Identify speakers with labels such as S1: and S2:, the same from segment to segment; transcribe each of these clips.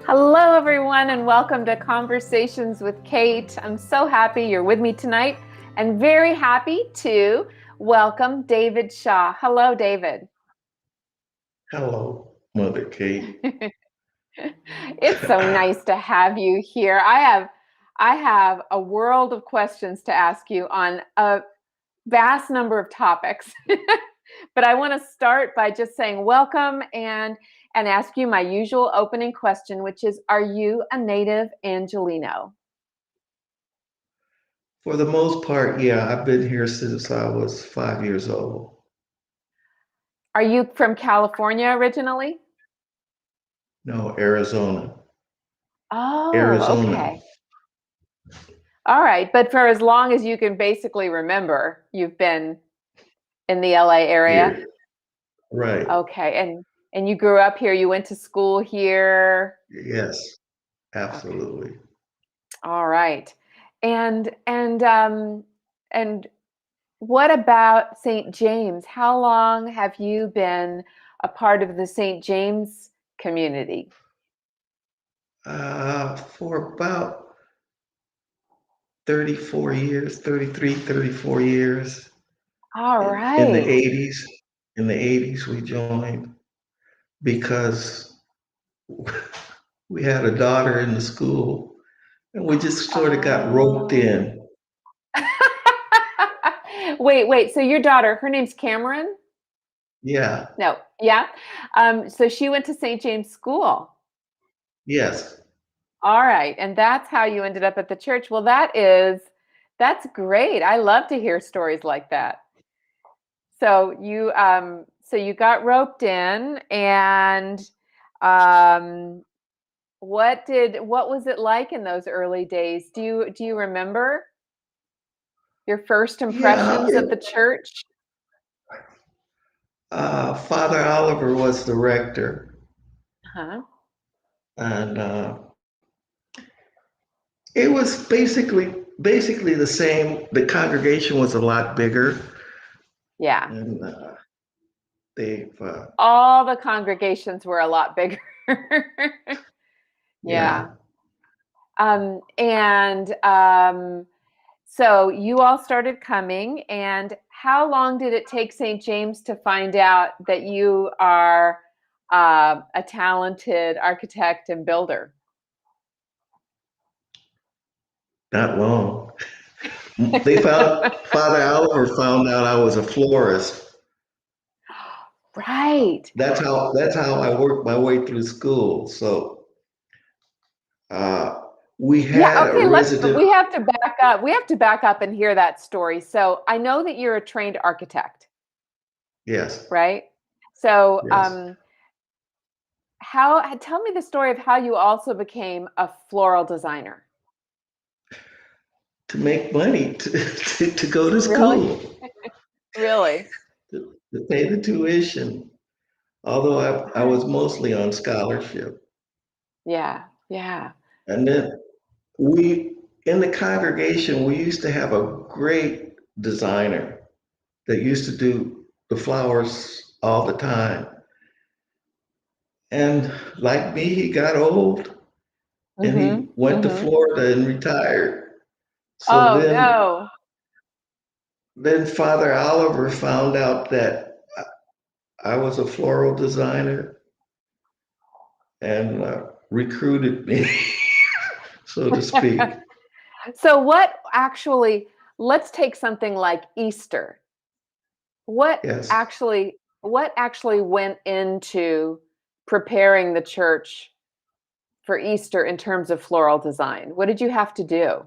S1: Hello, everyone, and welcome to Conversations with Kate. I'm so happy you're with me tonight and very happy to welcome David Shaw. Hello, David.
S2: Hello, Mother Kate.
S1: It's so nice to have you here. I have a world of questions to ask you on a vast number of topics. But I want to start by just saying welcome and ask you my usual opening question, which is, are you a native Angelino?
S2: For the most part, yeah, I've been here since I was 5 years old.
S1: Are you from California originally?
S2: No, Arizona.
S1: Oh,
S2: Arizona.
S1: okay. All right. But for as long as you can basically remember, you've been in the LA area?
S2: Here. Right.
S1: Okay. And you grew up here, you went to school here?
S2: Yes,
S1: Okay.
S2: absolutely.
S1: All right. And what about St. James? How long have you been a part of the St. James community?
S2: For about 34 years, 33, 34 years.
S1: All
S2: In the
S1: right.
S2: 80s, in the 80s we joined because we had a daughter in the school and we just sort of got roped
S1: Oh.
S2: in.
S1: Wait. So your daughter, her name's Cameron?
S2: Yeah,
S1: No. Yeah. So she went to St. James School.
S2: yes.
S1: All right. And that's how you ended up at the church. Well, that's great. I love to hear stories like that. So you got roped in, and um, what was it like in those early days? Do you remember your first
S2: Yeah,
S1: impressions of the church?
S2: Father Oliver was the rector,
S1: Huh?
S2: and it was basically the same. The congregation was a lot bigger,
S1: Yeah.
S2: and they've
S1: All the congregations were a lot bigger.
S2: yeah.
S1: Yeah. And so you all started coming, and how long did it take St. James to find out that you are a talented architect and builder?
S2: Not long. Father Oliver found out I was a florist.
S1: Right.
S2: That's how I worked my way through school. So uh, we
S1: Yeah,
S2: had a
S1: okay,
S2: resident.
S1: we have to back up. We have to back up and hear that story. So I know that you're a trained architect,
S2: Yes,
S1: right? So
S2: yes.
S1: tell me the story of how you also became a floral designer.
S2: To make money to go to
S1: Really?
S2: school,
S1: Really?
S2: to pay the tuition. Although I was mostly on scholarship.
S1: Yeah, yeah.
S2: And then in the congregation, we used to have a great designer that used to do the flowers all the time. And like me, he got old and
S1: Mm-hmm.
S2: he went to
S1: Mm-hmm.
S2: Florida and retired. So
S1: Oh
S2: then,
S1: no.
S2: then Father Oliver found out that I was a floral designer and recruited me, so to speak.
S1: So what actually, let's take something like Easter. What
S2: Yes.
S1: actually what actually went into preparing the church for Easter in terms of floral design? What did you have to do?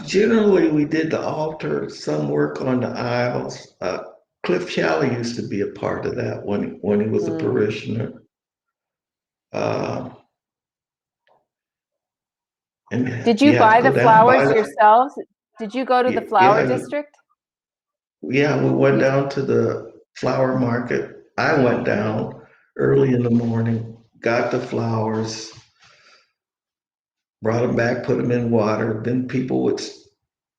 S2: Generally, we did the altar, some work on the aisles. Cliff Challey used to be a part of that when he was a
S1: Mm.
S2: parishioner. Uh, and
S1: Did you
S2: you have to
S1: buy
S2: go
S1: the
S2: down and buy
S1: flowers
S2: the,
S1: yourselves? Did you go to the flower
S2: yeah,
S1: district?
S2: yeah, we went
S1: You,
S2: down to the flower market. I went
S1: mm.
S2: down early in the morning, got the flowers, brought them back, put them in water. Then people would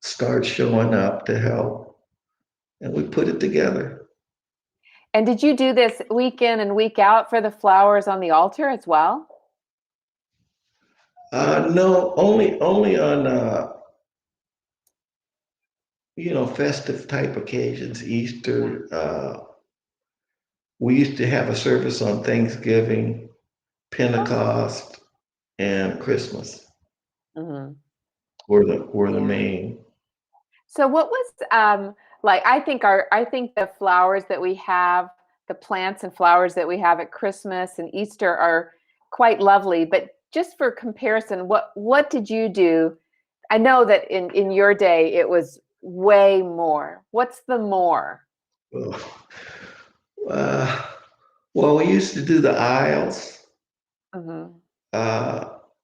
S2: start showing up to help, and we put it together.
S1: And did you do this week in and week out for the flowers on the altar as well?
S2: No, only on festive type occasions,
S1: Yeah.
S2: Easter. We used to have a service on Thanksgiving,
S1: Oh.
S2: Pentecost, and Christmas
S1: Hmm.
S2: were the
S1: Yeah.
S2: main.
S1: So what was like I think the flowers that we have, the plants and flowers that we have at Christmas and Easter are quite lovely, but just for comparison, what did you do? I know that in your day it was way more. What's the more?
S2: Well, uh, well, we used to do the aisles,
S1: Hmm.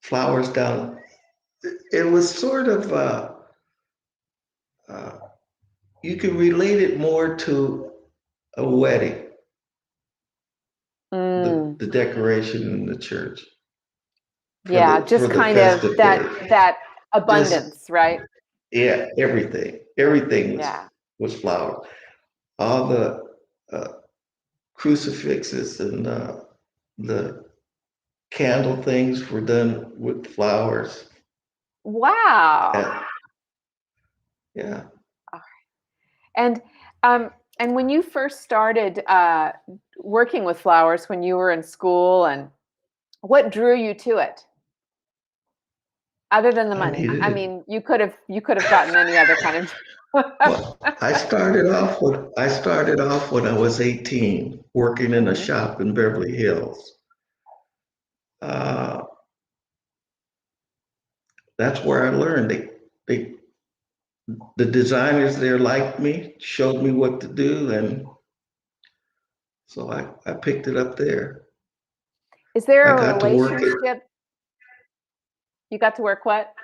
S2: flowers down. It was sort of uh, you can relate it more to a wedding,
S1: Mm,
S2: the decoration in the church
S1: yeah,
S2: for
S1: just
S2: the
S1: kind of
S2: festive
S1: that
S2: day.
S1: that
S2: Just
S1: abundance, right?
S2: yeah, everything
S1: Yeah.
S2: was flower. All the uh, crucifixes and the candle things were done with flowers.
S1: Wow.
S2: And, yeah,
S1: And um, and when you first started working with flowers when you were in school, and what drew you to it other than the
S2: I
S1: money?
S2: needed
S1: I
S2: it.
S1: mean, you could have gotten any other kind of.
S2: Well, I started off when I was 18, working in a
S1: Mhm.
S2: shop in Beverly Hills. Uh, that's where I learned. They the designers there liked me, showed me what to do, and so I picked it up there.
S1: Is
S2: I
S1: there a
S2: got to work it.
S1: relationship? You got to work what?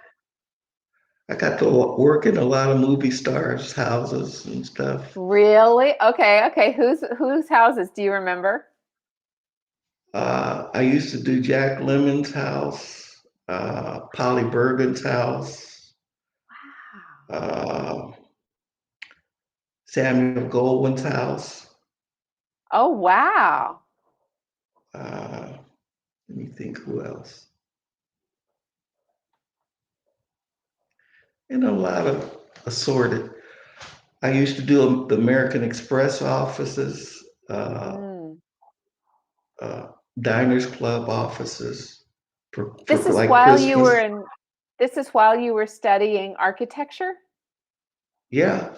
S2: I got to work in a lot of movie stars' houses and stuff.
S1: Really? Okay, okay. Whose houses do you remember?
S2: I used to do Jack Lemon's house, Polly Bergen's house, uh, Samuel Goldwyn's house.
S1: Oh, wow.
S2: Uh, let me think who else. And a lot of assorted. I used to do the American Express offices,
S1: Mm.
S2: uh, Diners Club offices
S1: This
S2: for
S1: is
S2: like
S1: while you
S2: Christmas.
S1: were in this is while you were studying architecture?
S2: Yeah.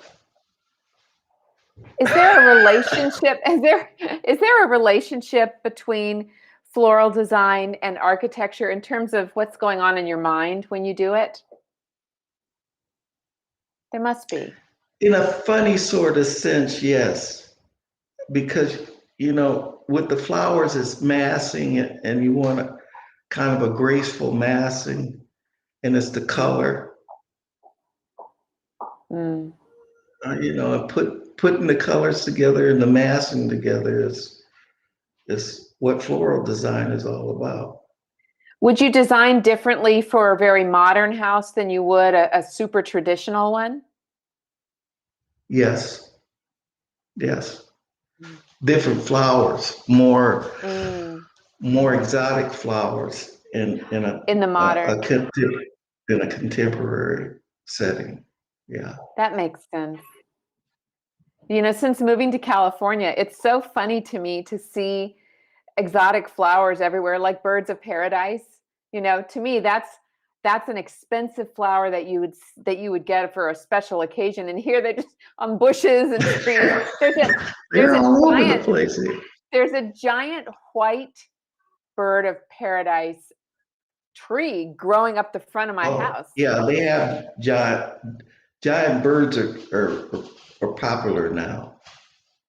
S1: Is there a relationship? Is there a relationship between floral design and architecture in terms of what's going on in your mind when you do it? There must be.
S2: In a funny sort of sense, yes. Because, with the flowers, it's massing, and you want a kind of a graceful massing, and it's the color.
S1: Mm.
S2: You know, and putting the colors together and the massing together is what floral design is all about.
S1: Would you design differently for a very modern house than you would a super traditional one?
S2: Yes, yes. Different flowers, more
S1: Mm.
S2: more exotic flowers in
S1: In the
S2: a
S1: modern.
S2: in a contemporary setting. Yeah.
S1: That makes sense. You know, since moving to California, it's so funny to me to see exotic flowers everywhere, like birds of paradise. You know, to me, that's an expensive flower that you would get for a special occasion. And here they're just on bushes and trees. There's a there's
S2: They're
S1: a
S2: all over the
S1: giant
S2: place here.
S1: there's a giant white bird of paradise tree growing up the front of my
S2: Oh,
S1: house.
S2: yeah, they have giant birds are popular now.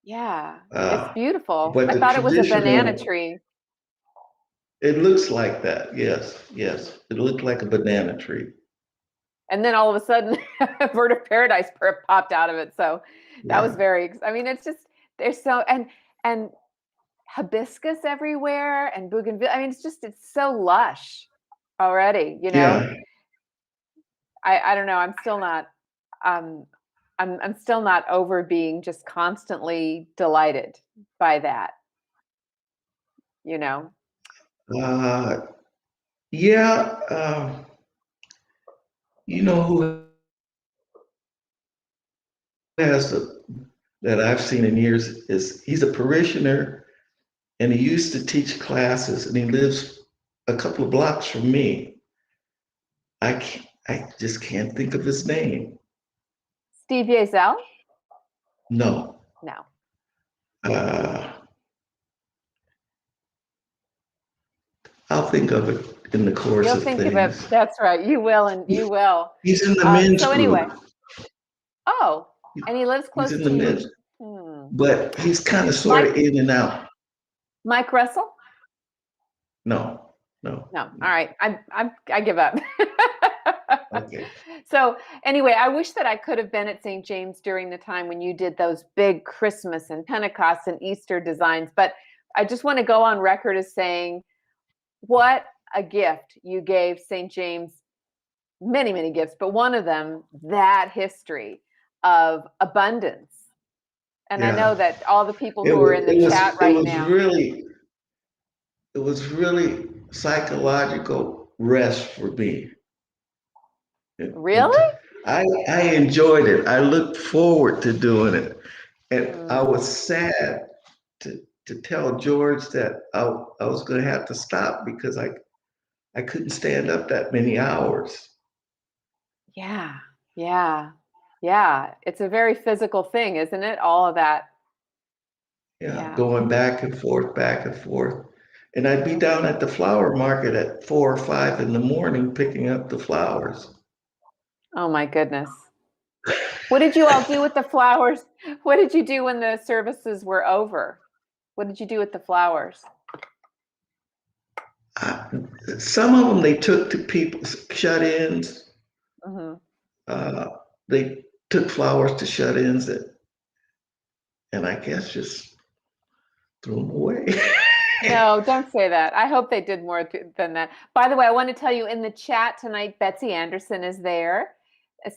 S1: Yeah, it's
S2: Uh,
S1: beautiful.
S2: but
S1: I
S2: the
S1: thought it was a banana
S2: traditional,
S1: tree.
S2: it looks like that. Yes, yes. It looked like a banana tree.
S1: And then all of a sudden, a bird of paradise popped out of it. So that was
S2: Yeah,
S1: very. I mean, it's just there's so and hibiscus everywhere and bougainvillea. I mean, it's so lush already. You know,
S2: yeah.
S1: I don't know. I'm still not. Um, I'm still not over being just constantly delighted by that. You know.
S2: Uh, yeah. You know who has that I've seen in years is he's a parishioner and he used to teach classes and he lives a couple of blocks from me. I just can't think of his name.
S1: Steve Yezel?
S2: No.
S1: No.
S2: Uh, I'll think of it in the course
S1: You'll
S2: of
S1: think of it.
S2: things.
S1: That's right. You will, and you will.
S2: He's in the men's
S1: So anyway,
S2: group.
S1: oh, and he lives
S2: He's
S1: close
S2: in the
S1: to you.
S2: men's, but he's kind of sort
S1: Mike
S2: of in and out.
S1: Mike Russell?
S2: No, no,
S1: No. All
S2: no.
S1: right. I give up.
S2: Okay.
S1: So anyway, I wish that I could have been at St. James during the time when you did those big Christmas and Pentecost and Easter designs. But I just want to go on record as saying what a gift you gave St. James. Many, many gifts, but one of them, that history of abundance. And I know
S2: Yeah.
S1: that all the people
S2: It
S1: who are
S2: was
S1: in the
S2: it
S1: chat
S2: was it
S1: right
S2: was
S1: now,
S2: really it was really psychological rest for me.
S1: really?
S2: I enjoyed it. I looked forward to doing it. And I
S1: Mm,
S2: was sad to tell George that I was going to have to stop because I couldn't stand up that many hours.
S1: yeah, yeah, yeah. It's a very physical thing, isn't it? All of that.
S2: Yeah,
S1: Yeah.
S2: going back and forth, back and forth. And I'd be down
S1: Hmm.
S2: at the flower market at 4 or 5 in the morning picking up the flowers.
S1: Oh my goodness. What did you all do with the flowers? What did you do when the services were over? What did you do with the flowers?
S2: I, some of them they took to people shut-ins.
S1: Hmm.
S2: Uh, they took flowers to shut-ins and I guess just threw them away.
S1: No, don't say that. I hope they did more than that. By the way, I want to tell you in the chat tonight, Betsy Anderson is there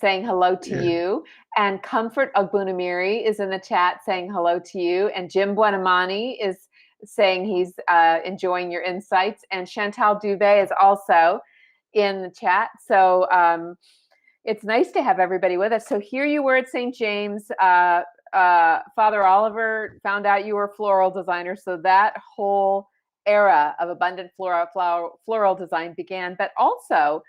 S1: saying hello to
S2: Yeah.
S1: you. And Comfort Ogbunamiri is in the chat saying hello to you. And Jim Buonamani is saying he's enjoying your insights. And Chantal Dubé is also in the chat. So it's nice to have everybody with us. So here you were at St. James. Father Oliver found out you were a floral designer. So that whole era of abundant floral design began. But also,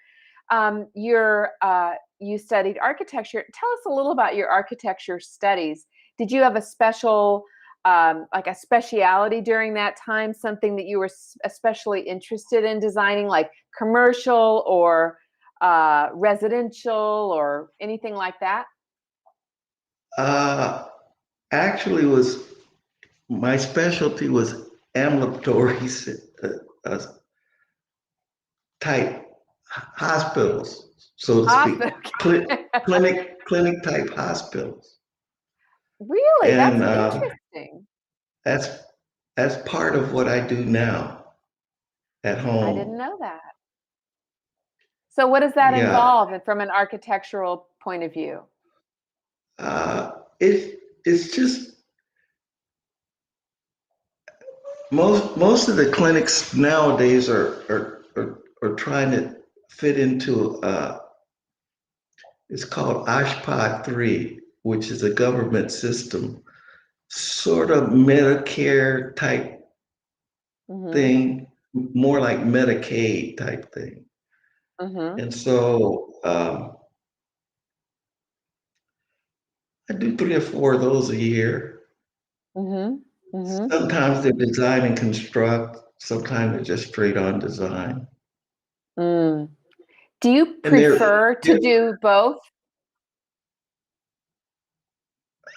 S1: you studied architecture. Tell us a little about your architecture studies. Did you have a special, like a speciality during that time, something that you were especially interested in designing, like commercial or residential or anything like that?
S2: Uh, actually, was my specialty was ambulatory uh, type hospitals, so to speak,
S1: Hospital.
S2: clinic type hospitals,
S1: Really? That's
S2: and
S1: interesting.
S2: that's that's part of what I do now at
S1: I didn't
S2: home.
S1: know that. So what does that
S2: Yeah,
S1: involve from an architectural point of view?
S2: uh, it's just most of the clinics nowadays are trying to fit into it's called Oshpod 3, which is a government system, sort of Medicare type
S1: Mm-hmm.
S2: thing, more like Medicaid type thing.
S1: Mm-hmm.
S2: And so I do 3 or 4 of those a year.
S1: Mm-hmm. Mm-hmm.
S2: Sometimes they're design and construct, sometimes they're just straight on design.
S1: Mm. Do you
S2: And
S1: prefer to do both,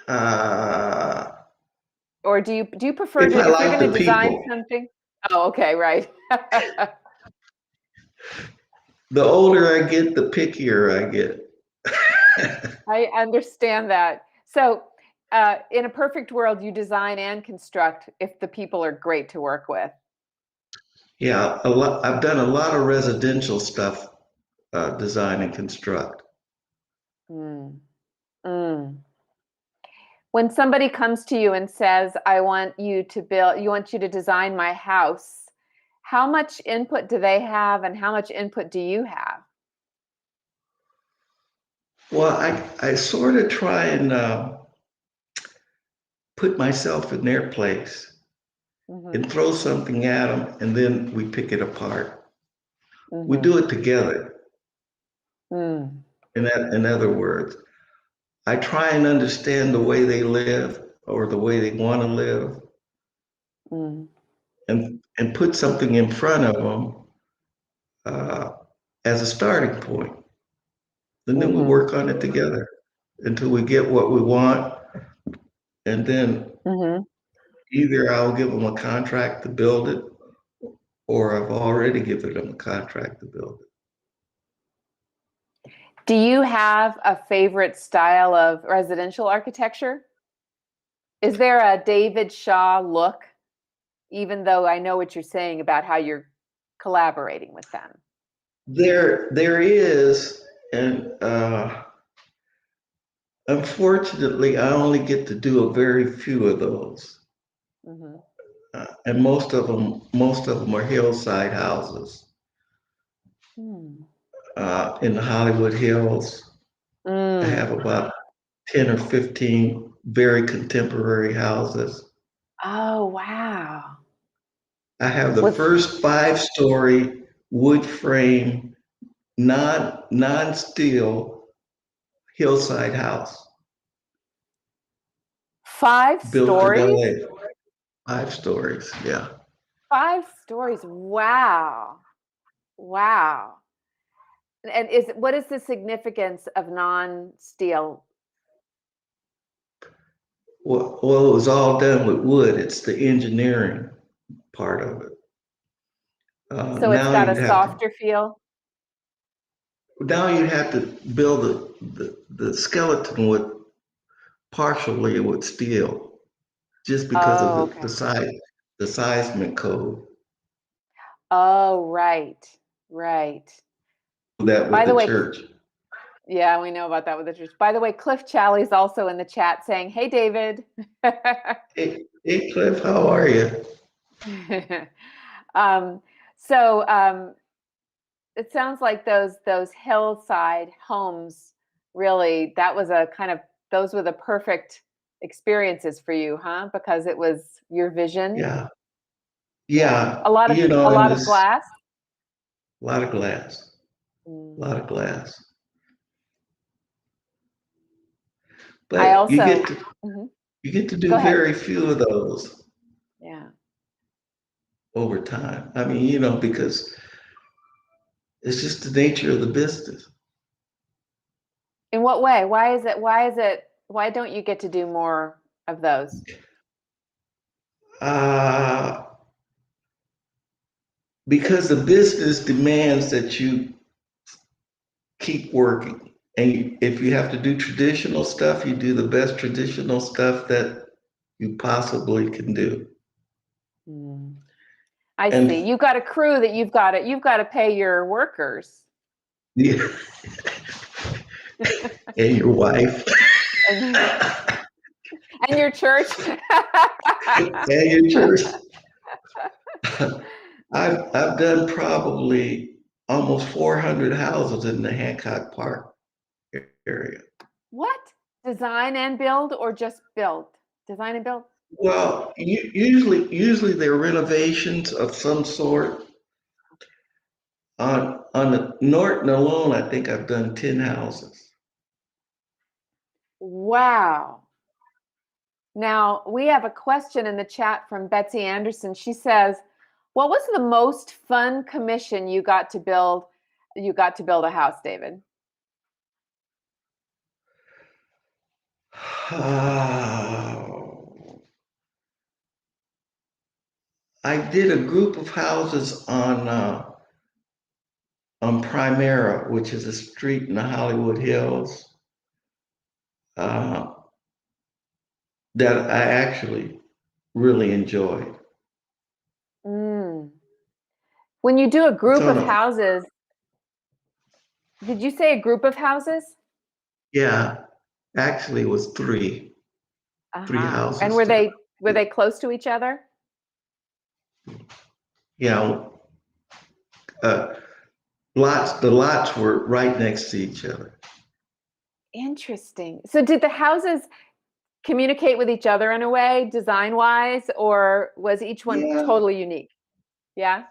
S2: uh,
S1: or do you prefer
S2: if
S1: to
S2: I
S1: if you're
S2: like
S1: going
S2: the
S1: to design
S2: people,
S1: something? Oh, okay, right.
S2: the older I get, the pickier I get.
S1: I understand that. So, in a perfect world, you design and construct if the people are great to work with.
S2: Yeah, I've done a lot of residential stuff, design and construct.
S1: Mm. Mm. When somebody comes to you and says, "I want you to build, you want you to design my house," how much input do they have, and how much input do you have?
S2: Well, I sort of try and put myself in their place
S1: Mm-hmm.
S2: and throw something at them, and then we pick it apart. We
S1: Mm-hmm.
S2: do it together.
S1: Mm.
S2: In other words, I try and understand the way they live or the way they want to live,
S1: Mm.
S2: and put something in front of them uh, as a starting point. And then we
S1: Mm-hmm.
S2: work on it together until we get what we want. And then
S1: Mm-hmm.
S2: either I'll give them a contract to build it, or I've already given them a contract to build it.
S1: Do you have a favorite style of residential architecture? Is there a David Shaw look, even though I know what you're saying about how you're collaborating with them?
S2: There is, and unfortunately, I only get to do a very few of those,
S1: Mm-hmm.
S2: and most of them are hillside houses
S1: Hmm.
S2: in the Hollywood Hills. I
S1: Mm.
S2: have about 10 or 15 very contemporary houses.
S1: Oh, wow.
S2: I have the
S1: With
S2: first 5-story wood frame, non steel hillside house
S1: five
S2: built in
S1: stories?
S2: LA. 5 stories, yeah.
S1: 5 stories. Wow. Wow. And what is the significance of non-steel?
S2: Well, it was all done with wood. It's the engineering part of it.
S1: So it's got a
S2: You'd have to
S1: softer feel?
S2: build the skeleton with partially with steel, just because of
S1: Oh, okay.
S2: the seismic code.
S1: Oh, right. Right.
S2: That with
S1: By the
S2: the
S1: way,
S2: church.
S1: yeah, we know about that with the church. By the way, Cliff Challey's also in the chat saying, "Hey, David."
S2: Hey Cliff, how are you?
S1: um, so it sounds like those hillside homes really that was a kind of those were the perfect experiences for you, huh? Because it was your vision.
S2: Yeah,
S1: Yeah,
S2: yeah,
S1: a
S2: in
S1: lot of
S2: this,
S1: glass.
S2: a lot of glass, a
S1: Mm.
S2: lot of glass.
S1: I
S2: But
S1: also. Mhm.
S2: you get to
S1: Go
S2: do
S1: ahead.
S2: very few of those
S1: Yeah.
S2: over time. I mean, because it's just the nature of the business.
S1: In what way? Why don't you get to do more of those?
S2: Uh, because the business demands that you keep working. And if you have to do traditional stuff, you do the best traditional stuff that you possibly can do.
S1: Mm. I see.
S2: And
S1: You've got a crew that you've got to pay your workers.
S2: yeah, and your wife
S1: And and your church.
S2: and your church. I've done probably almost 400 houses in the Hancock Park area.
S1: What? Design and build or just build? Design and build?
S2: Well, usually they're renovations of some sort. On the Norton alone, I think I've done 10 houses.
S1: Wow. Now, we have a question in the chat from Betsy Anderson. She says, "What was the most fun commission you got to build? You got to build a house, David?"
S2: I did a group of houses on Primera, which is a street in the Hollywood Hills, uh, that I actually really enjoyed.
S1: Mm. When you do a
S2: It's
S1: group
S2: on
S1: of
S2: a,
S1: houses, did you say a group of houses?
S2: yeah, actually it was three
S1: Uh-huh. And
S2: houses.
S1: were they close to each other?
S2: You know, uh, the lots were right next to each other.
S1: Interesting. So did the houses communicate with each other in a way, design-wise, or was each one
S2: Yeah,
S1: totally unique? Yeah?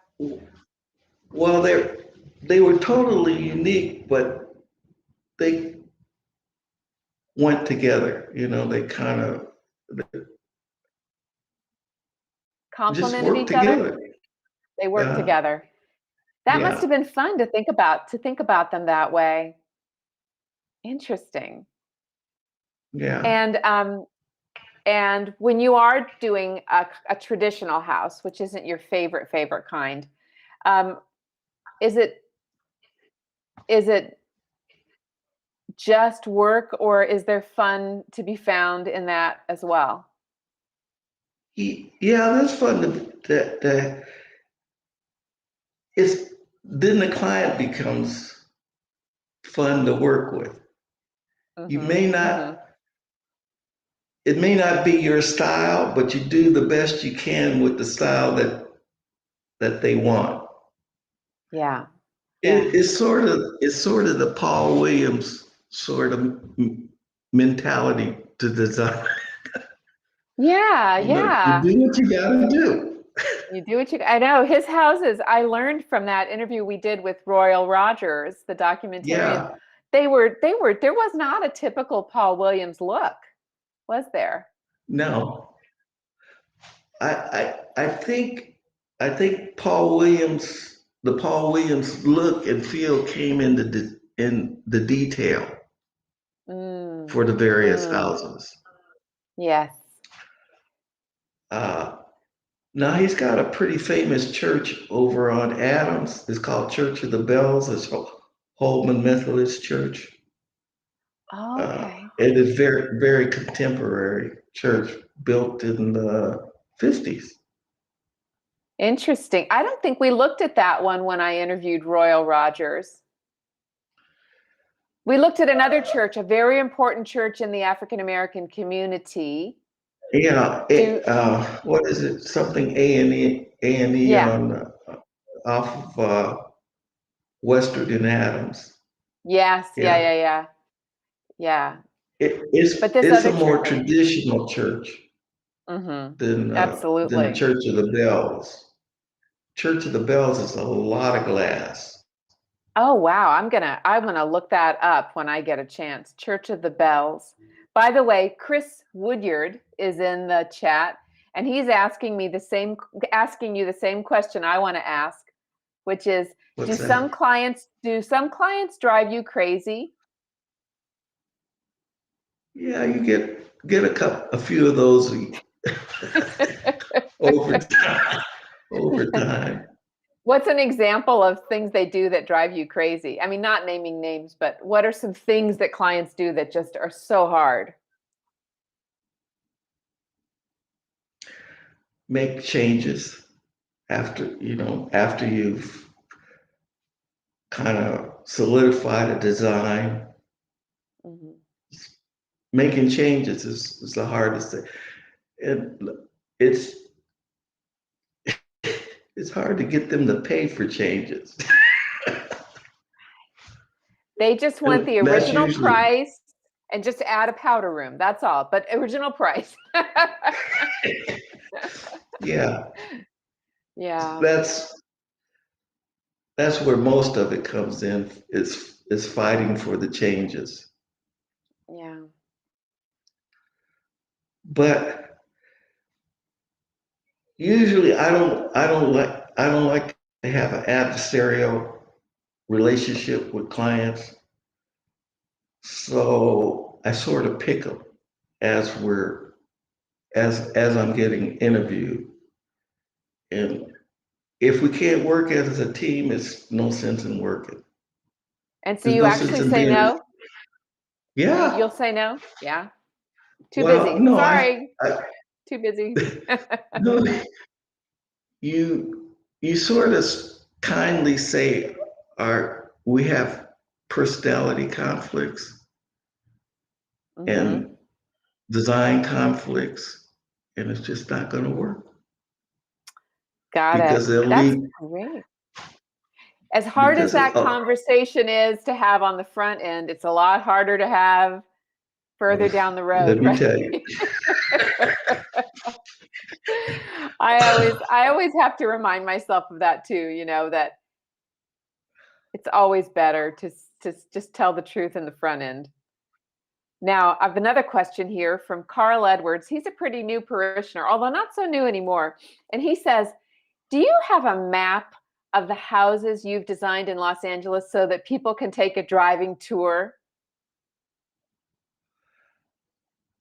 S2: well, they were totally unique, but they went together. They kind of just
S1: Complemented
S2: worked
S1: each other?
S2: together.
S1: They worked
S2: Yeah,
S1: together. That must
S2: yeah,
S1: have been fun to think about them that way. Interesting.
S2: yeah.
S1: And when you are doing a traditional house, which isn't your favorite kind, um, is it just work, or is there fun to be found in that as well?
S2: Yeah, that's fun. That it's then the client becomes fun to work with. You
S1: Mm-hmm.
S2: may
S1: Mm-hmm.
S2: not, it may not be your style, but you do the best you can with the style that they want.
S1: Yeah. Yeah.
S2: It's sort of the Paul Williams sort of mentality to design.
S1: Yeah.
S2: You
S1: Yeah.
S2: do what you gotta do.
S1: You do what you. I know his houses. I learned from that interview we did with Royal Rogers, the documentarian.
S2: Yeah,
S1: There was not a typical Paul Williams look, was there?
S2: no, I think the Paul Williams look and feel came in the detail
S1: Mm,
S2: for the various
S1: mm,
S2: houses.
S1: yes.
S2: Uh, Now he's got a pretty famous church over on Adams. It's called Church of the Bells. It's Holman Methodist Church.
S1: Okay.
S2: It is very, very contemporary church built in the 50s.
S1: Interesting. I don't think we looked at that one when I interviewed Royal Rogers. We looked at another church, a very important church in the African American community.
S2: Yeah,
S1: Do
S2: what is it? Something A&E
S1: Yeah.
S2: on off of Western and Adams.
S1: Yes. Yeah.
S2: Yeah,
S1: Yeah. Yeah. Yeah. But this
S2: it's a
S1: other
S2: more
S1: church.
S2: traditional church
S1: Mm-hmm.
S2: than
S1: Absolutely.
S2: Church of the Bells. Church of the Bells is a lot of glass.
S1: Oh wow, I'm gonna look that up when I get a chance. Church of the Bells. By the way, Chris Woodyard is in the chat, and he's asking you the same question I want to ask, which is, do
S2: What's
S1: some
S2: that?
S1: clients do some clients drive you crazy?
S2: Yeah, you get a few of those over time. Over time.
S1: What's an example of things they do that drive you crazy? I mean, not naming names, but what are some things that clients do that just are so hard?
S2: Make changes after you've kind of solidified a design.
S1: Mhm.
S2: Making changes is the hardest thing. And it's it's hard to get them to pay for changes.
S1: They just want
S2: And
S1: the
S2: that's
S1: original
S2: usually,
S1: price and just add a powder room. That's all, but original price.
S2: yeah,
S1: Yeah,
S2: that's that's where most of it comes in, is fighting for the changes.
S1: yeah.
S2: But usually I don't like to have an adversarial relationship with clients. So I sort of pick them as we're as I'm getting interviewed. And if we can't work as a team, it's no sense in working.
S1: And so
S2: There's
S1: you
S2: no sense
S1: actually
S2: in
S1: say
S2: being.
S1: no? You'll
S2: Yeah.
S1: say no? Yeah. Too
S2: Well,
S1: busy.
S2: no,
S1: Sorry.
S2: I
S1: Too busy.
S2: no, you sort of kindly say, we have personality conflicts
S1: Hmm.
S2: and design conflicts, and it's just not going to work
S1: Got it.
S2: because they'll
S1: That's
S2: leave
S1: great. As hard as
S2: because
S1: that conversation is to have on the front end, it's a lot harder to have further down the
S2: let
S1: road,
S2: me
S1: right?
S2: tell you.
S1: I always have to remind myself of that too, that it's always better to just tell the truth in the front end. Now, I have another question here from Carl Edwards. He's a pretty new parishioner, although not so new anymore. And he says, "Do you have a map of the houses you've designed in Los Angeles so that people can take a driving tour?"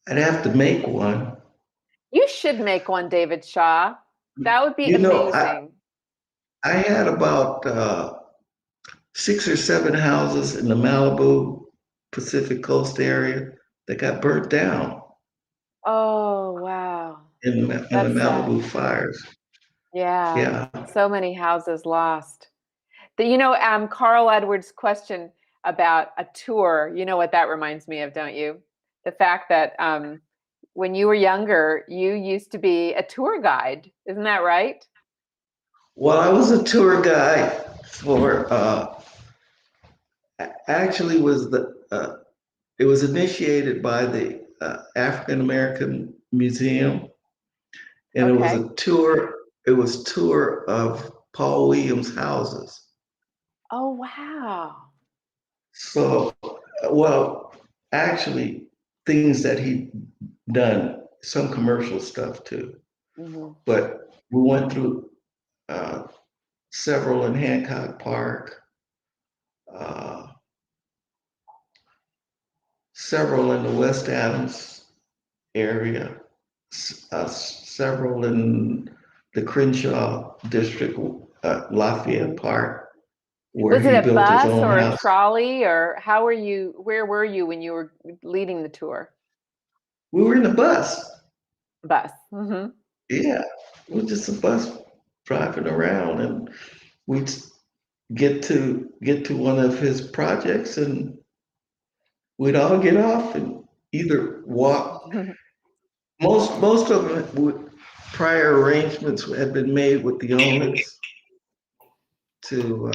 S2: I'd have to make one.
S1: You should make one, David Shaw. That would be
S2: You know,
S1: amazing.
S2: I had about 6 or 7 houses in the Malibu Pacific Coast area that got burnt down
S1: Oh, wow.
S2: in the
S1: That's sad.
S2: Malibu fires.
S1: Yeah.
S2: Yeah.
S1: So many houses lost. Carl Edwards' question about a tour, you know what that reminds me of, don't you? The fact that when you were younger, you used to be a tour guide. Isn't that right?
S2: Well, I was a tour guide for actually was the it was initiated by the African American Museum, and it was
S1: Okay.
S2: a tour. It was tour of Paul Williams' houses.
S1: Oh, wow.
S2: So, well, actually, things that he done, some commercial stuff too.
S1: Hmm.
S2: But we went through uh, several in Hancock Park, uh, several in the West Adams area, several in the Crenshaw district, Lafayette
S1: Hmm.
S2: Park, where
S1: Was it
S2: he
S1: a
S2: built his
S1: bus
S2: own
S1: or a
S2: house.
S1: trolley, or where were you when you were leading the tour?
S2: We were in the bus.
S1: Bus. Hmm.
S2: Yeah, it was just a bus driving around, and we'd get to one of his projects, and we'd all get off and either walk. Most of it would prior arrangements had been made with the owners to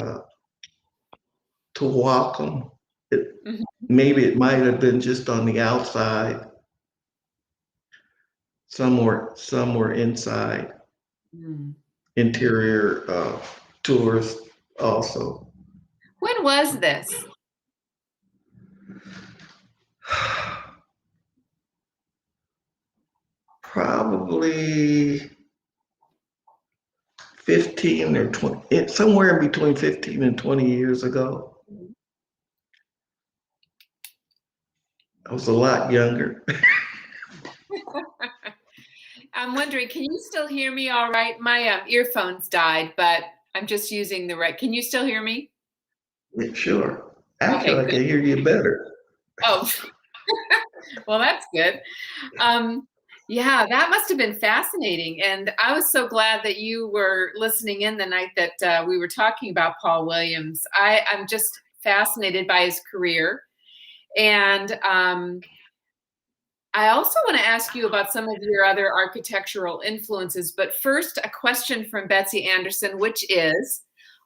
S2: walk them. Maybe it might have been just on the outside. Some were inside,
S1: Hmm.
S2: interior tours also.
S1: When was this?
S2: Probably 15 or 20, somewhere in between 15 and 20 years ago. I was a lot younger.
S1: I'm wondering, can you still hear me all right? My earphones died, but I'm just using the right. Can you still hear me?
S2: Yeah, sure.
S1: Okay,
S2: Actually, I
S1: good.
S2: can hear you better.
S1: Oh, well, that's good. Yeah, that must have been fascinating. And I was so glad that you were listening in the night that we were talking about Paul Williams. I'm just fascinated by his career. And I also want to ask you about some of your other architectural influences. But first, a question from Betsy Anderson, which is,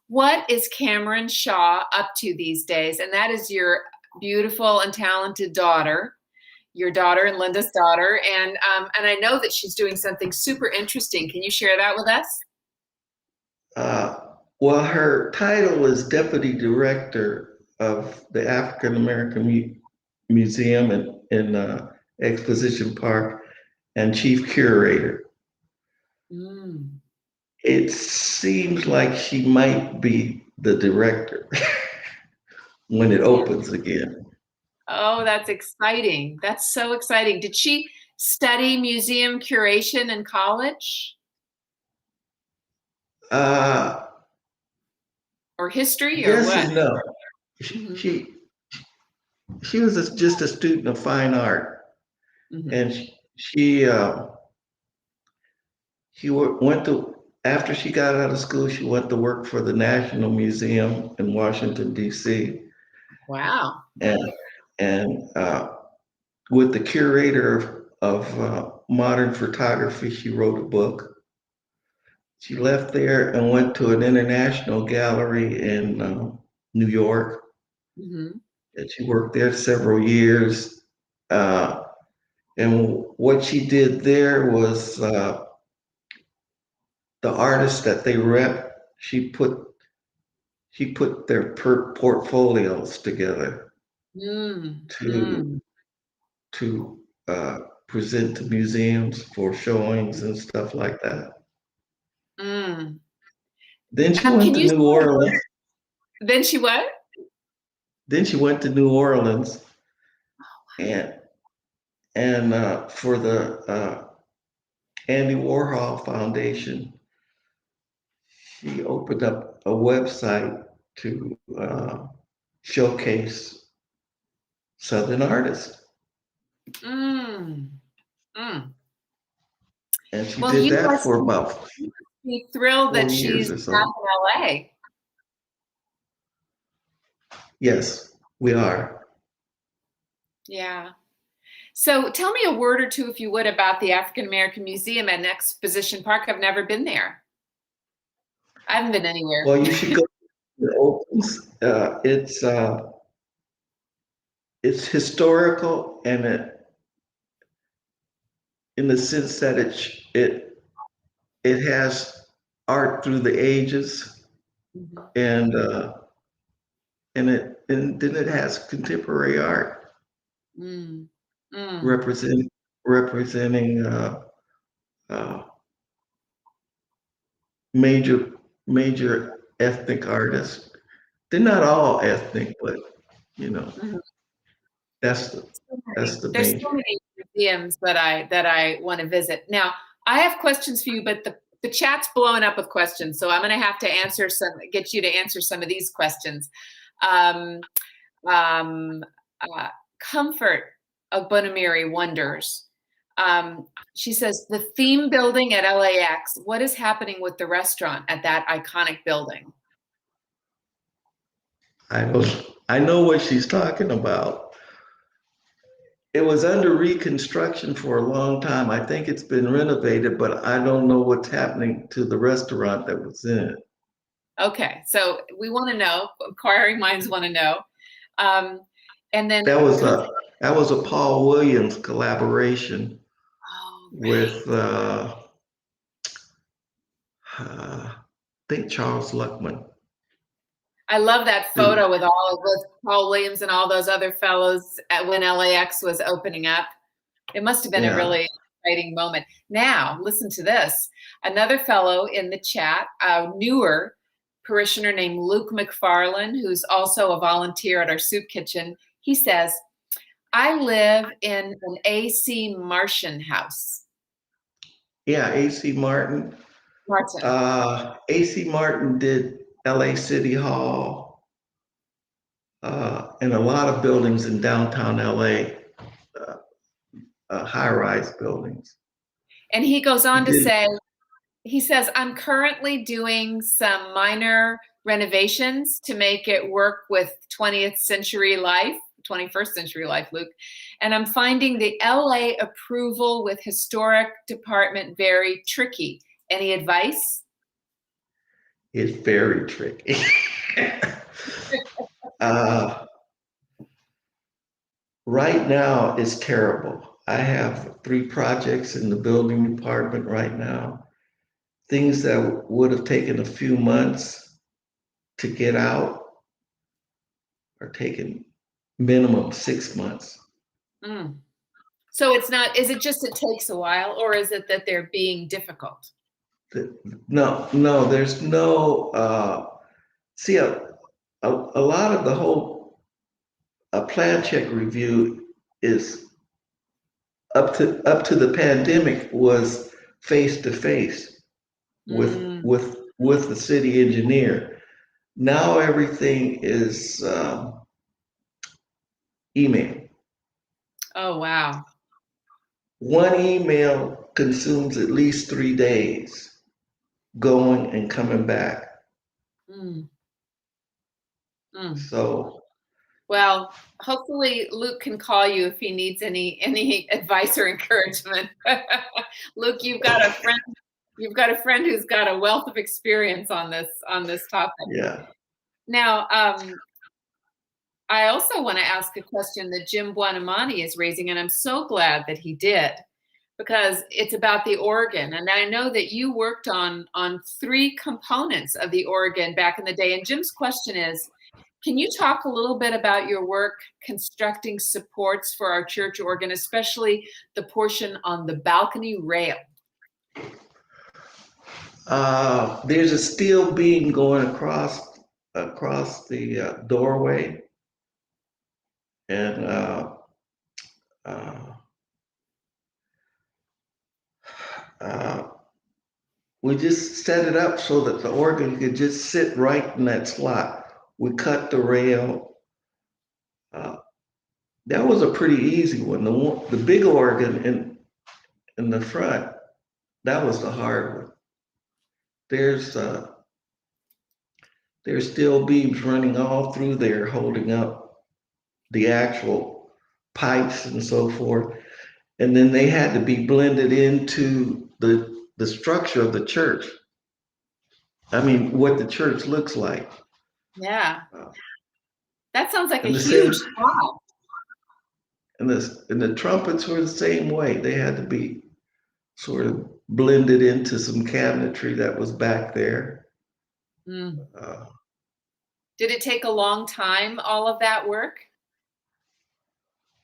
S1: what is Cameron Shaw up to these days? And that is your beautiful and talented daughter, your daughter and Linda's daughter, and I know that she's doing something super interesting. Can you share that with us?
S2: Uh, well, her title is Deputy Director of the African American Museum in Exposition Park and Chief Curator.
S1: Mm.
S2: It seems like she might be the director when it opens again.
S1: Oh, that's exciting. That's so exciting. Did she study museum curation in college
S2: Uh,
S1: or history or
S2: yes
S1: what?
S2: and no.
S1: Hmm.
S2: She she was just a student of fine art,
S1: Hmm.
S2: and she went to after she got out of school, she went to work for the National Museum in Washington D.C.
S1: Wow.
S2: and with the curator of modern photography, she wrote a book. She left there and went to an international gallery in New York,
S1: Hmm.
S2: and she worked there several years. Uh, and what she did there was the artists that they rep, she put their portfolios together
S1: Mm.
S2: to
S1: Mm.
S2: to present to museums for showings and stuff like that.
S1: Mm.
S2: Then she went
S1: Can
S2: to
S1: you say
S2: New
S1: a word?
S2: Orleans.
S1: Then she what?
S2: Then she went to New Orleans and for the Andy Warhol Foundation, she opened up a website to showcase Southern artists,
S1: Mm. Mm.
S2: and she
S1: Well,
S2: did that for about
S1: you must be thrilled that
S2: 4 years
S1: she's
S2: or
S1: back
S2: so.
S1: in LA.
S2: Yes, we are.
S1: Yeah. So tell me a word or two, if you would, about the African American Museum at Exposition Park. I've never been there. I haven't been anywhere.
S2: Well, you should go. It opens. It's historical, and in the sense that it has art through the ages,
S1: Mhm.
S2: and and then it has contemporary art
S1: Mm. Mm.
S2: representing uh, major major ethnic artists. They're not all ethnic, but you know
S1: Mhm.
S2: that's the that's the
S1: There's
S2: major.
S1: so many museums that I want to visit. Now, I have questions for you, but the chat's blowing up with questions, so I'm going to have to get you to answer some of these questions. Um, um, Comfort of Bonamiri wonders. She says, the theme building at LAX, what is happening with the restaurant at that iconic building?
S2: I know what she's talking about. It was under reconstruction for a long time. I think it's been renovated, but I don't know what's happening to the restaurant that was in it.
S1: Okay, so we want to know, inquiring minds want to know. Um, and then,
S2: That was a that was a Paul Williams collaboration
S1: oh, right.
S2: with I think Charles Luckman.
S1: I love that photo with Paul Williams and all those other fellows when LAX was opening up. It must have been a
S2: Yeah,
S1: really exciting moment. Now, listen to this. Another fellow in the chat, a newer parishioner named Luke McFarland, who's also a volunteer at our soup kitchen, he says, I live in an AC Martian house.
S2: yeah, AC Martin.
S1: Martin.
S2: AC Martin did LA City Hall, and a lot of buildings in downtown LA, high-rise buildings.
S1: And he goes
S2: He
S1: on to
S2: did.
S1: say, he says, I'm currently doing some minor renovations to make it work with 20th century life, 21st century life, Luke. And I'm finding the LA approval with historic department very tricky. Any advice?
S2: It's very tricky. uh, right now, it's terrible. I have 3 projects in the building department right now. Things that would have taken a few months to get out are taking minimum 6 months.
S1: Mm. So it's not, is it just it takes a while, or is it that they're being difficult?
S2: No, there's no, see, a lot of the whole plan check review is up to the pandemic was face to face with
S1: Mm.
S2: with the city engineer. Now everything is email.
S1: Oh, wow.
S2: One email consumes at least 3 days going and coming back.
S1: Mm. Mm.
S2: So
S1: Well, hopefully Luke can call you if he needs any advice or encouragement. Luke, you've got a friend who's got a wealth of experience on this topic.
S2: yeah.
S1: Now, I also want to ask a question that Jim Buonamani is raising, and I'm so glad that he did, because it's about the organ. And I know that you worked on 3 components of the organ back in the day. And Jim's question is, can you talk a little bit about your work constructing supports for our church organ, especially the portion on the balcony rail?
S2: There's a steel beam going across the doorway, and uh, uh, we just set it up so that the organ could just sit right in that slot. We cut the rail. Uh, that was a pretty easy one. The big organ in the front, that was the hard one. There's there's steel beams running all through there, holding up the actual pipes and so forth. And then they had to be blended into the structure of the church. I mean, what the church looks like.
S1: Yeah,
S2: Uh,
S1: that sounds like a
S2: and the same,
S1: huge job.
S2: and the trumpets were the same way. They had to be sort of blended into some cabinetry that was back there.
S1: Mm.
S2: Uh,
S1: Did it take a long time, all of that work?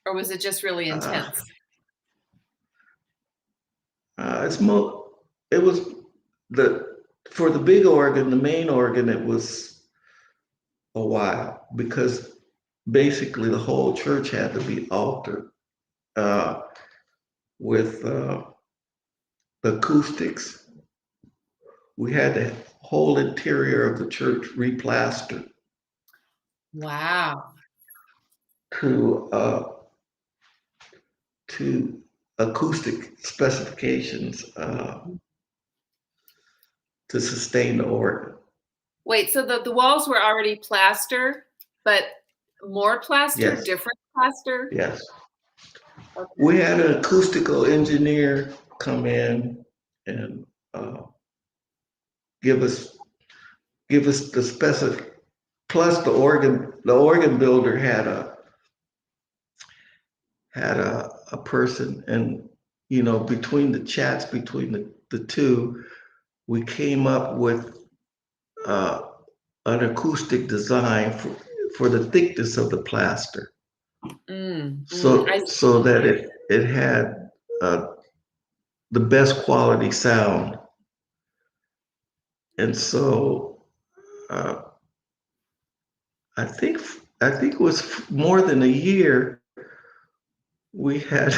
S1: Or was it just really
S2: uh,
S1: intense?
S2: it's it was the for the big organ, the main organ. It was a while because basically the whole church had to be altered uh, with the acoustics. We had the whole interior of the church replastered
S1: Wow.
S2: to to acoustic specifications to sustain the organ.
S1: Wait, so the walls were already plaster, but more plaster,
S2: Yes,
S1: different plaster?
S2: yes.
S1: Okay.
S2: We had an acoustical engineer come in and uh, give us the specific. Plus, the organ builder had a person, and between the chats between the two, we came up with uh, an acoustic design for the thickness of the plaster,
S1: I
S2: so that it had uh, the best quality sound. And so uh, I think it was more than a year we had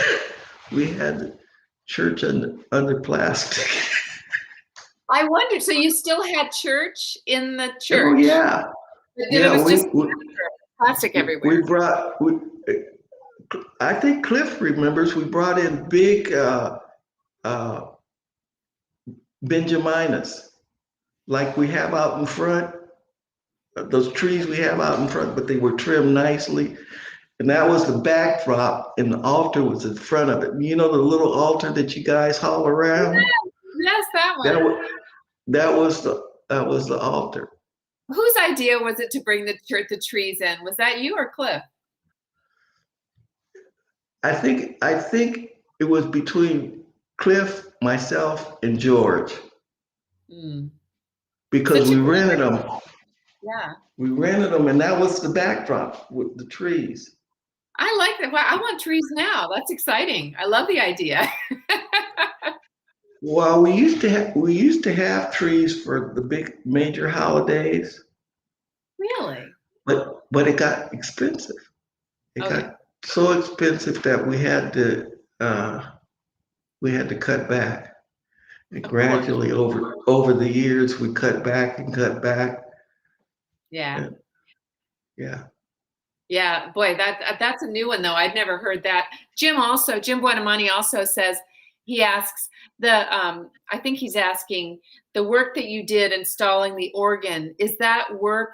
S2: we had church under plastic.
S1: I wondered, so you still had church in the
S2: Oh
S1: church?
S2: yeah,
S1: It
S2: yeah.
S1: was just plastic
S2: We
S1: everywhere.
S2: brought. I think Cliff remembers. We brought in big uh, Benjaminas, like we have out in front. Those trees we have out in front, but they were trimmed nicely. And that was the backdrop, and the altar was in front of it. You know the little altar that you guys haul around?
S1: Yes, that
S2: That
S1: one.
S2: was that was the altar.
S1: Whose idea was it to bring the trees in? Was that you or Cliff?
S2: I think it was between Cliff, myself, and George
S1: Mm.
S2: because
S1: Such a
S2: we
S1: great,
S2: rented them.
S1: yeah.
S2: We rented them, and that was the backdrop with the trees.
S1: I like that. Wow, I want trees now. That's exciting. I love the idea.
S2: Well, we used to have trees for the big major holidays,
S1: Really?
S2: but it got expensive. It
S1: Oh yeah.
S2: got so expensive that we had to cut back. And
S1: Of course.
S2: gradually over the years, we cut back and cut back.
S1: Yeah.
S2: And yeah,
S1: Yeah. Boy, that's a new one though. I'd never heard that. Jim Buonamani also says he asks I think he's asking the work that you did installing the organ, is that work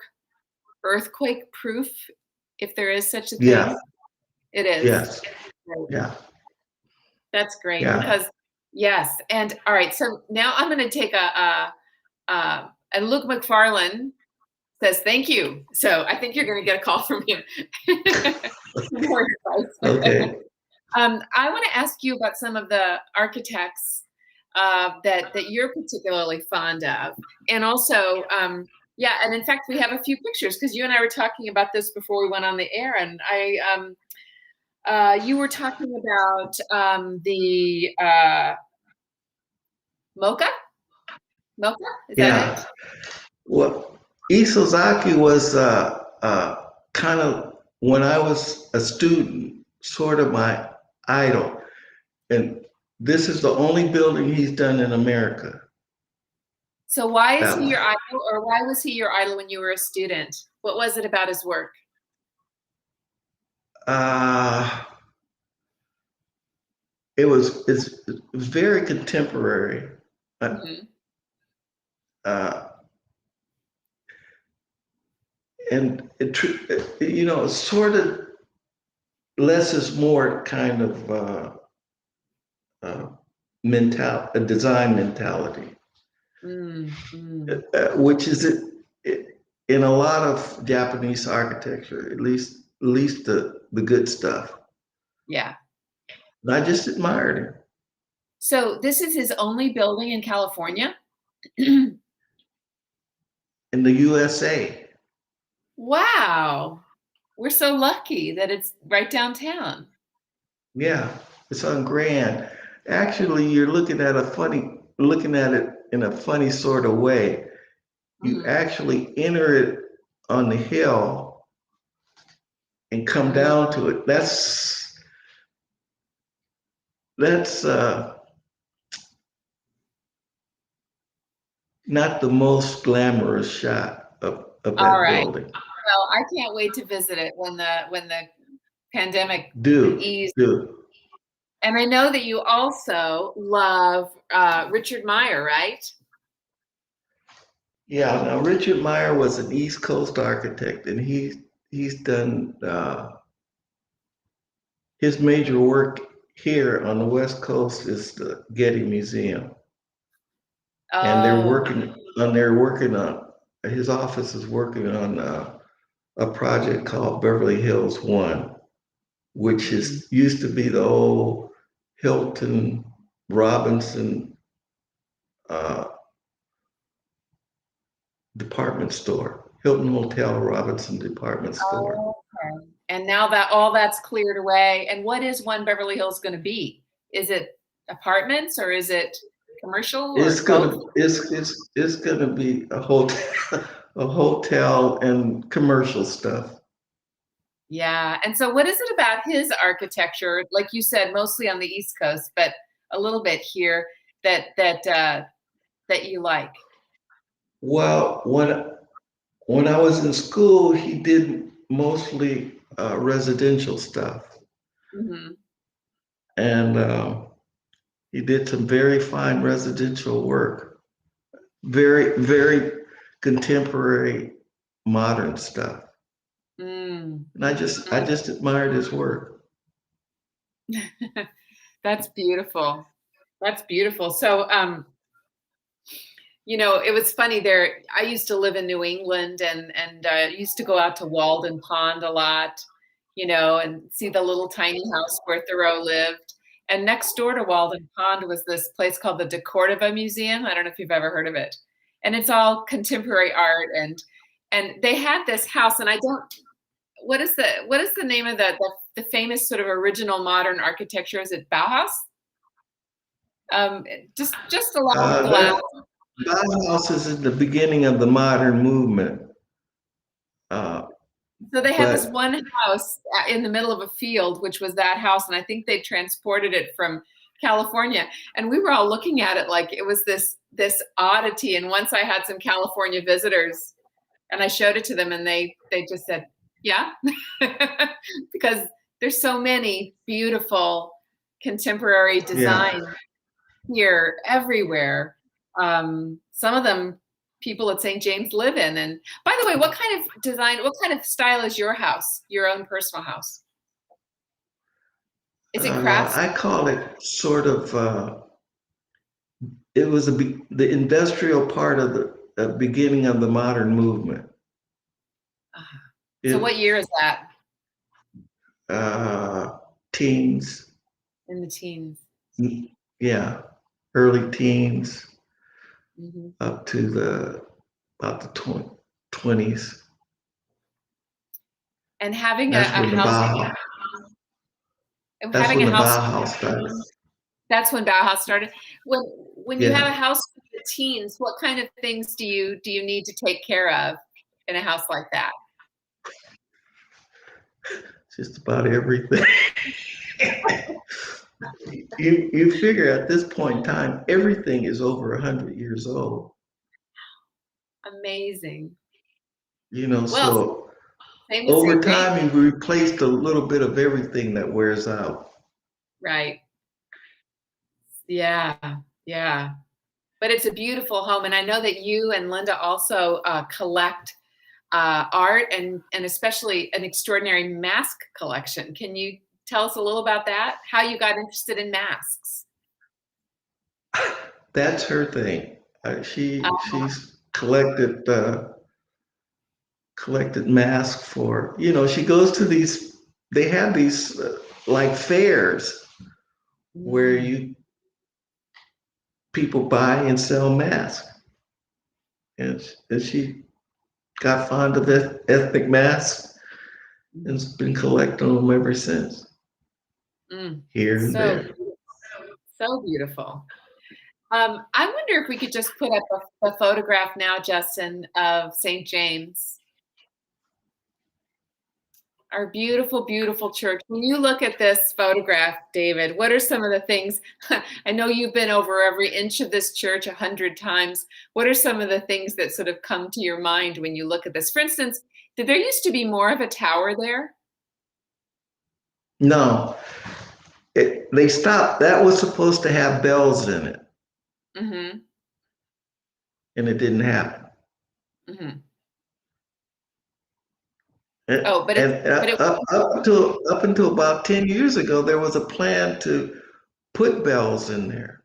S1: earthquake proof if there is such a
S2: yeah,
S1: thing? It is.
S2: yes,
S1: Right.
S2: yeah,
S1: That's great
S2: yeah.
S1: because yes. And all right, so now I'm going to take and Luke McFarlane says thank you. So I think you're going to get a call from him. More advice.
S2: Okay.
S1: I want to ask you about some of the architects that you're particularly fond of, and also, yeah, and in fact, we have a few pictures because you and I were talking about this before we went on the air, and you were talking about the Mocha. Mocha, is that
S2: Yeah.
S1: it?
S2: Well, Isozaki was kind of when I was a student, sort of my idol. And this is the only building he's done in America.
S1: So why is
S2: That
S1: he
S2: one.
S1: your idol, or why was he your idol when you were a student? What was it about his work?
S2: Uh, it was very contemporary. Uh,
S1: Hmm.
S2: uh, and sort of less is more kind of uh, a design mentality,
S1: Mm, mm.
S2: which is in a lot of Japanese architecture, at least the good stuff.
S1: Yeah.
S2: And I just admired him
S1: So this is his only building in California?
S2: in the USA.
S1: Wow. We're so lucky that it's right downtown.
S2: Yeah, it's on Grand. Actually, you're looking at it in a funny sort of way. You
S1: Mhm.
S2: actually enter it on the hill and come
S1: Mm.
S2: down to it. That's not the most glamorous shot of
S1: All
S2: that
S1: right.
S2: building.
S1: Well, I can't wait to visit it when the pandemic
S2: Do,
S1: eases.
S2: do.
S1: And I know that you also love Richard Meyer, right?
S2: Yeah, now Richard Meyer was an East Coast architect, and he's done his major work here on the West Coast is the Getty Museum, and
S1: Oh.
S2: they're working on his office is working on a project called Beverly Hills One, which
S1: Mm.
S2: is used to be the old Hilton Robinson uh, department store, Hilton Hotel Robinson department store.
S1: Okay. And now that all that's cleared away, and what is One Beverly Hills going to be? Is it apartments or is it commercial
S2: It's
S1: or both?
S2: gonna it's gonna be a hotel, a hotel and commercial stuff.
S1: Yeah. And so what is it about his architecture, like you said, mostly on the East Coast, but a little bit here that that you like?
S2: Well, when I was in school, he did mostly residential stuff,
S1: Hmm.
S2: and he did some very fine residential work, very very contemporary, modern stuff,
S1: Mm.
S2: and I just admired his work.
S1: That's beautiful. That's beautiful. So, it was funny there. I used to live in New England and used to go out to Walden Pond a lot, and see the little tiny house where Thoreau lived. And next door to Walden Pond was this place called the Cordova Museum. I don't know if you've ever heard of it. And it's all contemporary art and they had this house, and I don't what is the name of the famous sort of original modern architecture? Is it Bauhaus? Um, just a lot of glass.
S2: That Bauhaus is in the beginning of the modern movement, uh,
S1: So they had this
S2: but
S1: one house in the middle of a field, which was that house, and I think they transported it from California. And we were all looking at it like it was this oddity. And once I had some California visitors, and I showed it to them, and they just said, "Yeah," because there's so many beautiful contemporary
S2: yeah.
S1: design here everywhere. Some of them people at St. James live in. And by the way, what kind of design, what kind of style is your house, your own personal house? Is it crafts?
S2: I call it sort of. It was the industrial part of the beginning of the modern movement.
S1: Uh, so what
S2: It
S1: year is that?
S2: uh, teens,
S1: In the teens.
S2: yeah, early teens
S1: Hmm.
S2: up to the about the 20s.
S1: And having
S2: That's
S1: a
S2: when the
S1: house,
S2: Bauhaus. That's
S1: having
S2: when
S1: a
S2: the
S1: house,
S2: Bauhaus started.
S1: that's when Bauhaus started. When you have a
S2: Yeah,
S1: house for the teens, what kind of things do you need to take care of in a house like that?
S2: just about everything. You figure at this point in time, everything is over 100 years old.
S1: Amazing. Well,
S2: So
S1: same with
S2: over
S1: St. James,
S2: time, you've replaced a little bit of everything that wears out.
S1: right? Yeah, yeah. But it's a beautiful home, and I know that you and Linda also collect art and especially an extraordinary mask collection. Can you tell us a little about that? How you got interested in masks?
S2: That's her thing.
S1: Uh,
S2: She's collected masks for, she goes to these, they have these like fairs where
S1: mm,
S2: you people buy and sell masks. And she got fond of ethnic masks and has been collecting them ever since,
S1: mm.
S2: here and
S1: So
S2: there.
S1: so beautiful. I wonder if we could just put up a photograph now, Justin, of St. James. Our beautiful, beautiful church. When you look at this photograph, David, what are some of the things? I know you've been over every inch of this church 100 times. What are some of the things that sort of come to your mind when you look at this? For instance, did there used to be more of a tower there?
S2: No, they stopped. That was supposed to have bells in it,
S1: Hmm.
S2: and it didn't happen.
S1: Hmm.
S2: And,
S1: Oh, but
S2: and
S1: it
S2: up until about 10 years ago, there was a plan to put bells in there.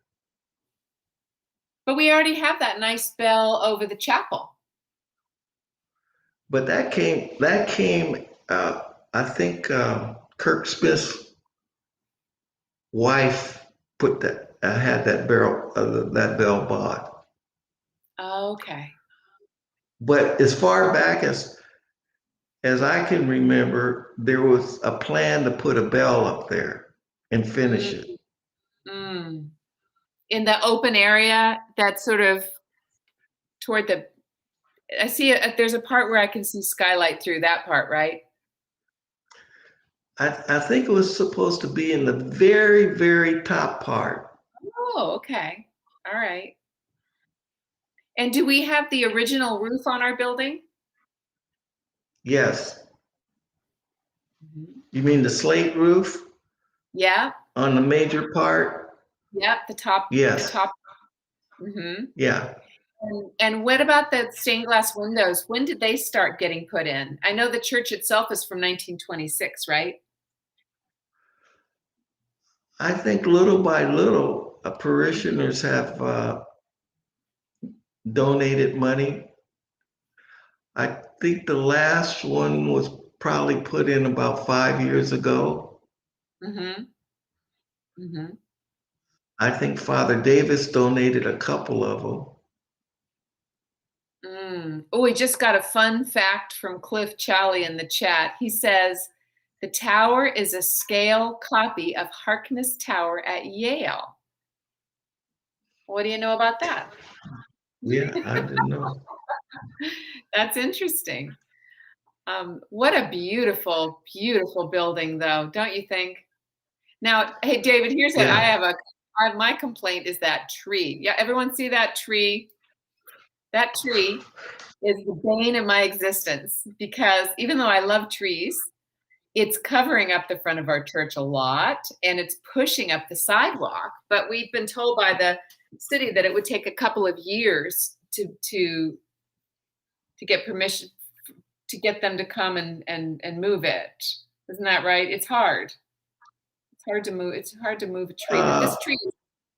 S1: but we already have that nice bell over the chapel.
S2: But that came. I think Kirk Smith's wife put that had that bell bought.
S1: Okay.
S2: But as far back as I can remember, there was a plan to put a bell up there and finish
S1: Mm,
S2: it.
S1: mm. In the open area, that's sort of toward the I see there's a part where I can see skylight through that part, right?
S2: I think it was supposed to be in the very, very top part.
S1: Oh, okay. All right. And do we have the original roof on our building?
S2: Yes.
S1: Mhm.
S2: You mean the slate roof
S1: Yeah,
S2: on the major part?
S1: yeah, the
S2: Yes.
S1: top. Hmm.
S2: Yeah.
S1: And what about the stained glass windows? When did they start getting put in? I know the church itself is from 1926, right?
S2: I think little by little, parishioners have donated money. I think the last one was probably put in about 5 years ago.
S1: Mm-hmm. Mm-hmm.
S2: I think Father Davis donated a couple of them.
S1: Oh, we just got a fun fact from Cliff Challey in the chat. He says the tower is a scale copy of Harkness Tower at Yale. What do you know about that?
S2: Yeah, I didn't know.
S1: That's interesting. What a beautiful, beautiful building, though, don't you think? Now, hey, David, here's what
S2: Yeah.
S1: my complaint is that tree. Yeah, everyone see that tree? That tree is the bane of my existence because even though I love trees, it's covering up the front of our church a lot and it's pushing up the sidewalk. But we've been told by the city that it would take a couple of years to get permission to get them to come and move it. Isn't that right? It's hard. It's hard to move. It's hard to move a tree. But
S2: Uh,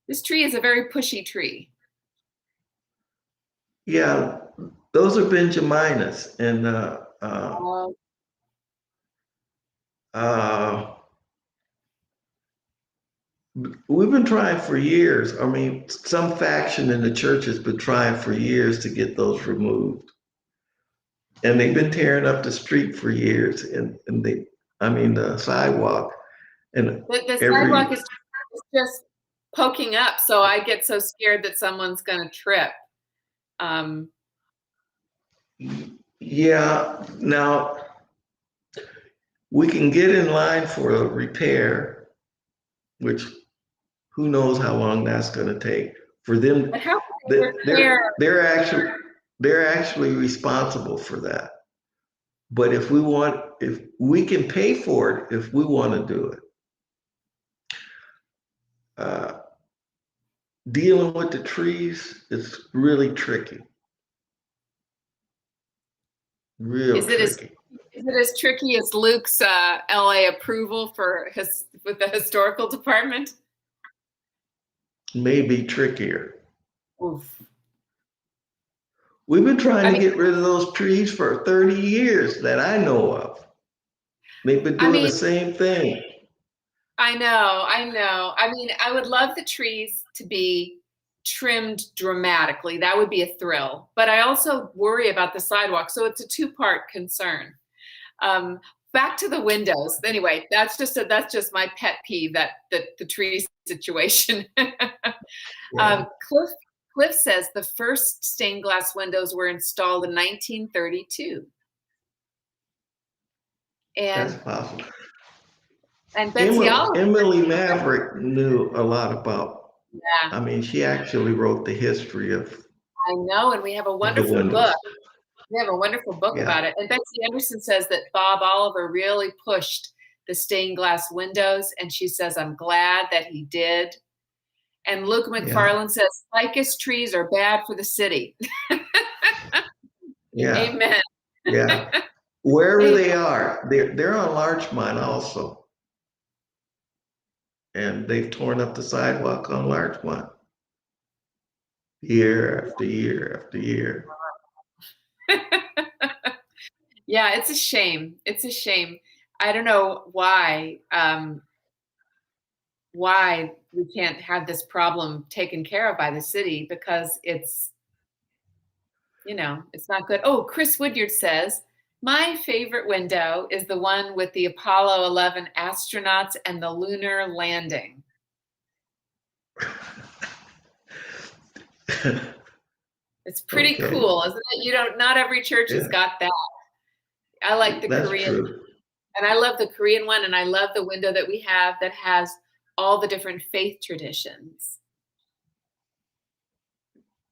S1: this tree is a very pushy tree.
S2: yeah, those are Benjaminas. And
S1: Oh,
S2: uh, we've been trying for years. I mean, some faction in the church has been trying for years to get those removed. And they've been tearing up the street for years. And I mean, the sidewalk. And
S1: the
S2: every,
S1: sidewalk is just poking up, so I get so scared that someone's going to trip. Um,
S2: yeah, now we can get in line for a repair, which who knows how long that's going to take for them.
S1: but how can they
S2: That
S1: repair?
S2: they're actually responsible for that. But if we can pay for it, if we want to do it, uh, dealing with the trees is really tricky, real
S1: Is it as
S2: tricky.
S1: is it as tricky as Luke's LA approval for his with the historical department?
S2: Maybe trickier.
S1: Oof.
S2: We've been trying
S1: I
S2: to
S1: mean,
S2: get rid of those trees for 30 years that I know of. They've been
S1: I
S2: doing the
S1: mean,
S2: same thing.
S1: I know, I know. I mean, I would love the trees to be trimmed dramatically. That would be a thrill. But I also worry about the sidewalk. So it's a two-part concern. Um, Back to the windows. Anyway, that's just my pet peeve that the tree situation.
S2: Yeah,
S1: Cliff says the first stained glass windows were installed in 1932.
S2: that's
S1: And
S2: possible.
S1: Betsy Oliver,
S2: Emily Maverick knew a lot about,
S1: yeah,
S2: I mean, she actually wrote the history
S1: I know, and we have a
S2: of the
S1: wonderful book.
S2: windows.
S1: We have a wonderful book
S2: Yeah,
S1: about it. And Betsy Anderson says that Bob Oliver really pushed the stained glass windows, and she says, I'm glad that he did. And Luke
S2: yeah,
S1: McFarland says, ficus trees are bad for the city.
S2: yeah,
S1: Amen.
S2: yeah. Wherever
S1: Amen.
S2: they are, they're on Larchmont also. And they've torn up the sidewalk on Larchmont year after year after year.
S1: Yeah, it's a shame. It's a shame. I don't know why we can't have this problem taken care of by the city because it's not good. Oh, Chris Woodyard says, my favorite window is the one with the Apollo 11 astronauts and the lunar landing. It's pretty
S2: Okay,
S1: cool, isn't it? Not every church has
S2: yeah,
S1: got that. I like the
S2: that's
S1: Korean,
S2: true.
S1: and I love the Korean one, and I love the window that we have that has all the different faith traditions.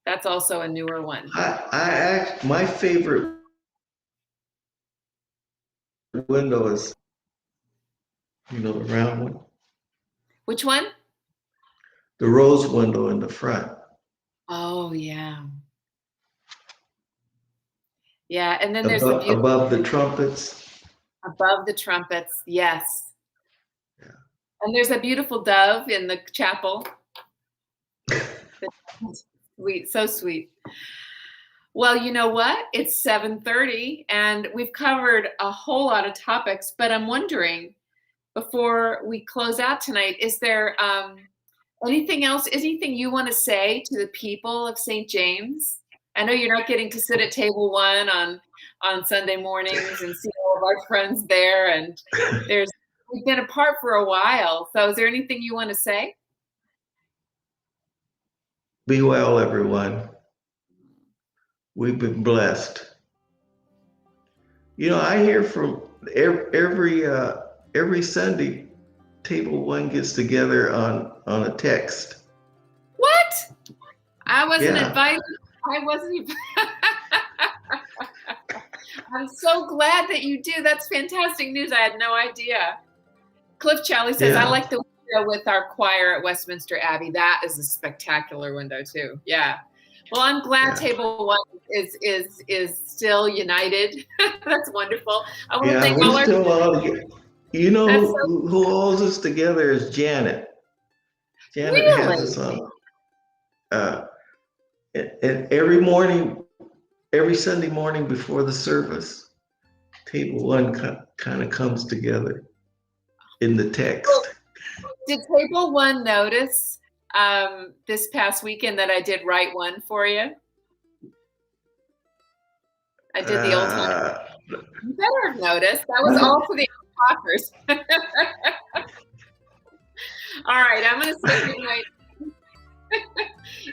S1: That's also a newer one.
S2: My favorite window is, the round one,
S1: Which one?
S2: the rose window in the front.
S1: Oh, yeah. Yeah, and then there's the beautiful
S2: Above the trumpets.
S1: above the trumpets. Yes.
S2: Yeah.
S1: And there's a beautiful dove in the chapel. Sweet, so sweet. Well, you know what? It's 7:30 and we've covered a whole lot of topics, but I'm wondering, before we close out tonight, is there anything else, anything you want to say to the people of St. James? I know you're not getting to sit at table one on Sunday mornings and see all of our friends there, and we've been apart for a while. So is there anything you want to say?
S2: Be well, everyone. We've been blessed. I hear from every Sunday, Table One gets together on a text.
S1: What? I wasn't
S2: Yeah.
S1: invited. I wasn't invited. I'm so glad that you do. That's fantastic news. I had no idea. Cliff Charlie says,
S2: Yeah.
S1: I like the window with our choir at Westminster Abbey. That is a spectacular window too. Yeah. Well, I'm glad Table One is still united. That's wonderful. I want to thank all
S2: we're
S1: our
S2: still all together. Who holds us together is Janet. Janet has us on. And every Sunday morning before the service, Table One kind of comes together in the text.
S1: Did Table One notice this past weekend that I did write one for you? I did the old time. You better have noticed. That was all for the talkers. All right, I'm going to say good night.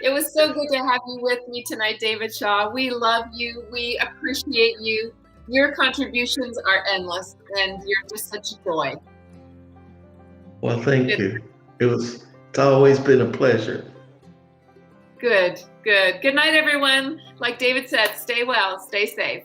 S1: It was so good to have you with me tonight, David Shaw. We love you. We appreciate you. Your contributions are endless, and you're just such a joy.
S2: Well, thank you. It's always been a pleasure.
S1: Good, good. Good night, everyone. Like David said, stay well, stay safe.